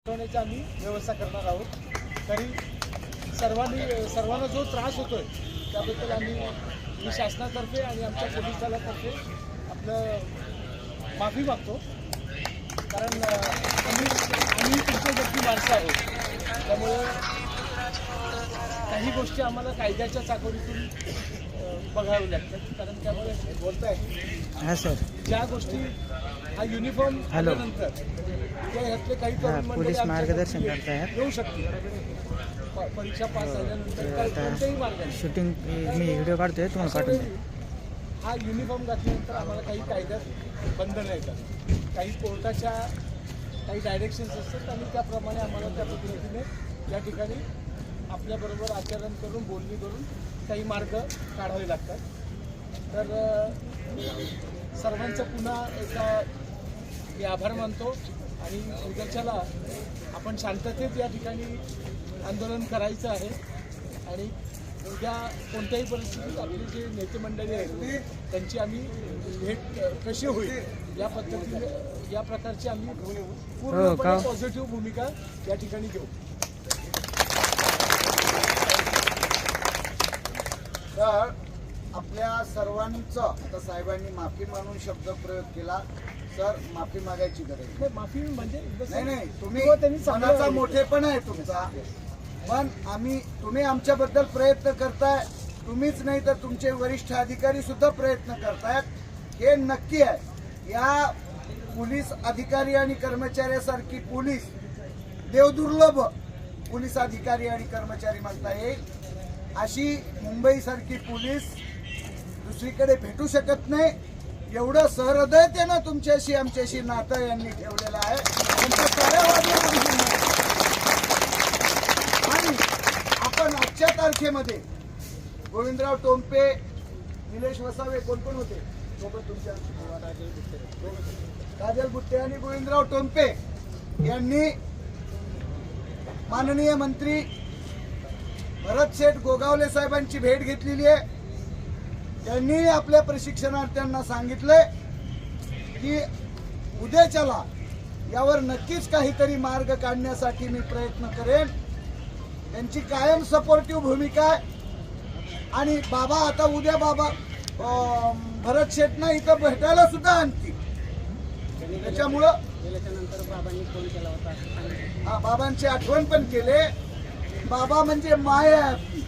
ठेवण्याची आम्ही व्यवस्था करणार आहोत। तरी सर्वांना जो त्रास होतोय त्याबद्दल मी शासनातर्फे आणि आमच्या पोलीस दलातर्फे आपलं माफी मागतो, कारण आम्ही तुमच्या जगती माणसं आहोत। त्यामुळे काही गोष्टी आम्हाला कायद्याच्या चाकोरीतून बघाव्या लागतात, कारण त्यामुळे बोलताय हां सर, ज्या गोष्टी हा युनिफॉर्म आल्यानंतर यातले काही पोलीस मार्गदर्शन करत आहेत येऊ शकते परीक्षा पास झाल्यानंतर कोणत्याही मार्गाने शूटिंग मी व्हिडिओ काढतोय, तुम्हाला पाठवतो। हा युनिफॉर्म घातल्यानंतर आम्हाला काही कायद्यात बंधनं येतात, काही कोर्टाच्या काही डायरेक्शन्स असतात आणि त्याप्रमाणे आम्हाला त्या पद्धतीने या ठिकाणी आपल्याबरोबर आचरण करून बोलणी करून काही मार्ग काढावे लागतात। तर सर्वांचं पुन्हा एकदा मी आभार मानतो आणि उद्याच्याला आपण शांततेत या ठिकाणी आंदोलन करायचं आहे आणि उद्या कोणत्याही परिस्थितीत आपली जे नेते मंडळी आहेत त्यांची आम्ही भेट कशी होईल या पद्धतीने या प्रकारची आम्ही पूर्णपणे पॉझिटिव्ह भूमिका या ठिकाणी घेऊ। तर आपल्या सर्वांचं आता साहेबांनी माफी मानून शब्द प्रयोग केला, सर माफी मागायची गरज नाही। माफी म्हणजे नाही, तुम्ही मनाचा मोठेपणा आहे तुमचा, पण तुम्ही आमच्याबद्दल प्रयत्न करताय, तुम्हीच नाही तर तुमचे वरिष्ठ अधिकारी सुद्धा प्रयत्न करतायत, हे नक्की आहे। या पोलीस अधिकारी आणि कर्मचाऱ्यासारखी पोलीस देवदुर्लभ पोलीस अधिकारी आणि कर्मचारी म्हणता येईल अशी मुंबईसारखी पोलीस दुसरीकडे भेटू शकत नाही। एवढं सहृदयतेनं तुमच्याशी आमच्याशी नातं यांनी ठेवलेलं आहे, आणि आपण आजच्या तारखेमध्ये गोविंदराव टोंपे, निलेश वसावे कोण कोण होते सोबत तुमच्या, काजल बुट्टे आणि गोविंदराव टोंपे यांनी माननीय मंत्री भरत शेठ गोगावले साहेबांची भेट घेतलेली आहे। त्यांनी आपल्या प्रशिक्षणार्थ्यांना सांगितले की उद्याच्याला यावर नक्कीच काहीतरी मार्ग काढण्यासाठी मी प्रयत्न करेन। त्यांची कायम सपोर्टिव्ह भूमिका आहे आणि बाबा आता उद्या बाबा भरत शेठना इथं भेटायला सुद्धा आणतील, त्याच्यामुळं बाबांनी फोन केला होता, हा बाबांची आठवण पण केले। बाबा म्हणजे माय आहे आपली,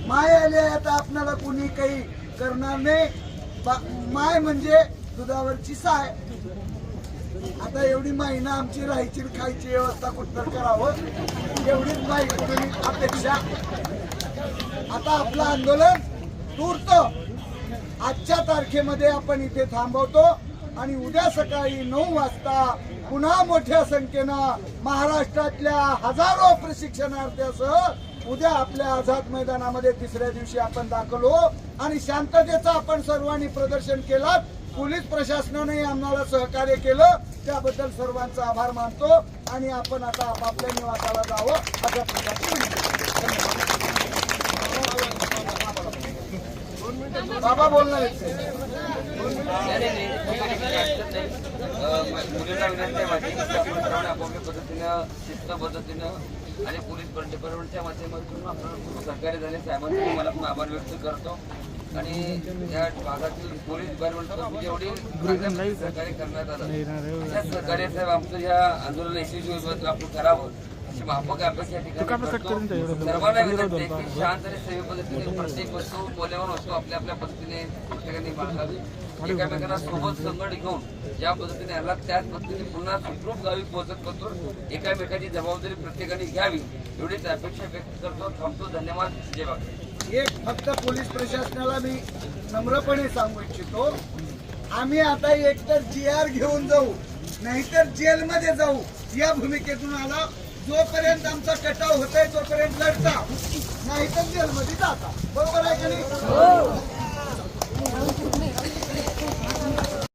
माय आले आता आपल्याला कुणी काही करणार नाही, माय म्हणजे दुधावरची साय। आता एवढी मायना आमची राहायची खायची व्यवस्था कुठतर करावं एवढीच माय अपेक्षा। आता आपलं आंदोलन तूर्त आजच्या तारखेमध्ये आपण इथे थांबवतो आणि उद्या सकाळी 9 वाजता पुन्हा मोठ्या संख्येनं महाराष्ट्रातल्या हजारो प्रशिक्षणार्थ्यासह उद्या आपल्या आझाद मैदानामध्ये तिसऱ्या दिवशी आपण दाखल हो आणि शांततेचं आपण सर्वांनी प्रदर्शन केलं। पोलीस प्रशासनाने आम्हाला सहकार्य केलं, त्याबद्दल सर्वांचा आभार मानतो आणि आपण आता आपापल्या निवासाला जावं अशा प्रकारची बाबा बोलणार आहेत। मुलींना विनंती आहे आपण आपापल्या पद्धतीनं शिस्त पद्धतीनं आणि पोलीस डिपार्टमेंटच्या माध्यमातून आपण सहकार्य झाले साहेबांचे मला पण आभार व्यक्त करतो आणि या भागातील पोलीस डिपार्टमेंट जेवढी सहकार्य करण्यात आलं त्या सहकार्य साहेब आमचं या आंदोलन यशस्वी आपण करावं अशी माफक अपेक्षा या ठिकाणी सर्वांना विनंती आहे की शांत आणि सेवे पद्धतीने प्रत्येक वस्तू बोलण्यावर वस्तू आपल्या आपल्या पद्धतीने प्रत्येकाने बाळगावी, एकामेकांना सोबत संघट घेऊन ज्या पद्धतीने आला त्याच पद्धतीने पुन्हा सुखरूप गावी पोहोचत करतो, एकामेकाची जबाबदारी प्रत्येकाने घ्यावी एवढीच अपेक्षा व्यक्त करतो। थांबतो, धन्यवाद, जय बाबा। एक फक्त पोलीस प्रशासनाला मी नम्रपणे सांगू इच्छितो, आम्ही आता एकतर GR घेऊन जाऊ नाहीतर जेलमध्ये जाऊ या भूमिकेतून आला। जोपर्यंत आमचा कटाव होतोय तोपर्यंत लढता, नाहीतर जेलमध्ये जाता, बरोबर आहे का नाही?